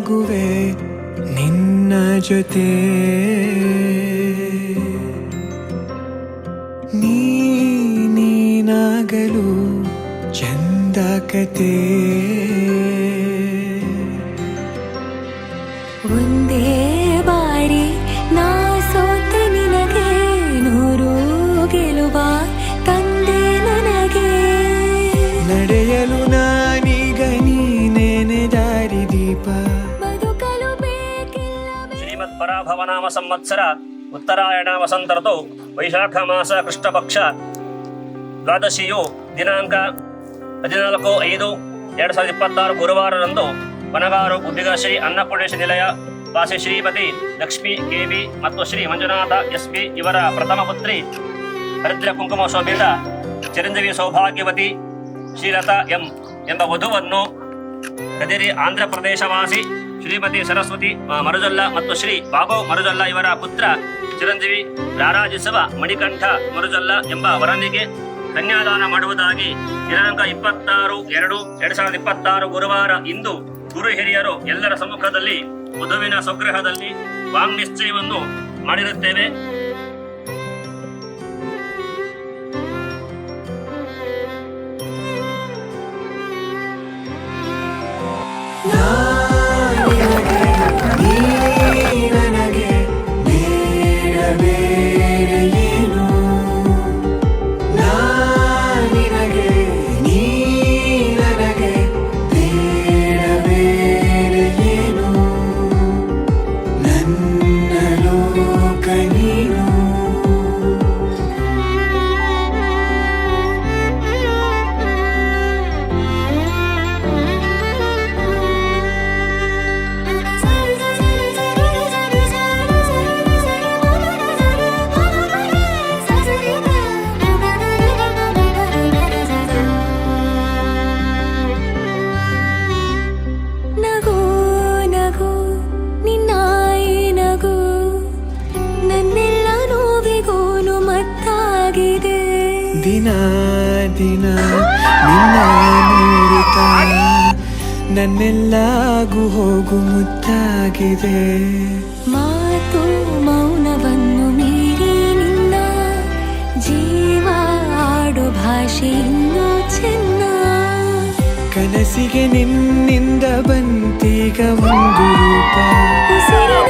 ಸಾಗುವೆ ನಿನ್ನ ಜೊತೆ ನೀನಾಗಲು ಚಂದ ಕತೆ ಒಂದೇ ಬಾರಿ ನಾ ಸೋತ ನಿನಗೆ ನೂರು ಗೆಲುವ ತಂದೆ ನನಗೆ ನಡೆಯಲು ನಾನೀಗ ನೀನೇನೆ ದಾರಿ ದೀಪ ಬದುಕಲು ಬೇಕಿಲ್ಲ ಶ್ರೀಮತ್ ಪರಾಭವನಾಮ ಸಂವತ್ಸರ ಉತ್ತರಾಯಣ ವಸಂತ ಋತು ವೈಶಾಖ ಮಾಸ ಕೃಷ್ಣ ಪಕ್ಷ ದ್ವಾದಶಿಯು ದಿನಾಂಕ 14/5/2026 ಗುರುವಾರರಂದು ವನಗಾರು ಗುಬ್ಬಿಗ ಶ್ರೀ ಅನ್ನಪೂರ್ಣೇಶ್ವರಿ ನಿಲಯ ವಾಸಿ ಶ್ರೀಮತಿ ಲಕ್ಷ್ಮೀ ಕೆಬಿ ಮತ್ತು ಶ್ರೀ ಮಂಜುನಾಥ ಎಸ್ಪಿ ಇವರ ಪ್ರಥಮ ಪುತ್ರಿ ಹರಿದ್ರ ಕುಂಕುಮ ಶೋಭಿತ ಚಿರಂಜೀವಿ ಸೌಭಾಗ್ಯವತಿ ಶ್ರೀಲತಾ ಎಂ ಎಂಬ ವಧುವನ್ನು ಕದಿರಿ ಆಂಧ್ರ ಪ್ರದೇಶವಾಸಿ ಶ್ರೀಮತಿ ಸರಸ್ವತಿ ಮರುಜಲ್ಲ ಮತ್ತು ಶ್ರೀ ಬಾಬು ಮರುಜಲ್ಲ ಇವರ ಪುತ್ರ ಚಿರಂಜೀವಿ ರಾರಾಜಿಸುವ ಮಣಿಕಂಠ ಮರುಜಲ್ಲ ಎಂಬ ವರನಿಗೆ ಕನ್ಯಾದಾನ ಮಾಡುವುದಾಗಿ ದಿನಾಂಕ 26/2/2026 ಗುರುವಾರ ಇಂದು ಗುರು ಹಿರಿಯರು ಎಲ್ಲರ ಸಮ್ಮುಖದಲ್ಲಿ ವಧುವಿನ ಸ್ವಗೃಹದಲ್ಲಿ ವಾಂಗ್ನಿಶ್ಚಯವನ್ನು ಮಾಡಿರುತ್ತೇವೆ. ದಿನ ದಿನ ನಿನ್ನ ನೋಡುತ್ತಾ ನನ್ನೆಲ್ಲಾಗು ಹೋಗು ಮುತ್ತಾಗಿದೆ. ಮಾತು ಮೌನವನ್ನು ಮೀರಿ ನಿನ್ನ ಜೀವ ಆಡೋ ಭಾಷೆ ಇನ್ನೂ ಚೆನ್ನ. ಕನಸಿಗೆ ನಿನ್ನಿಂದ ಬಂತೀಗ ಒಂದು ರೂಪ ಉಸಿರಿನ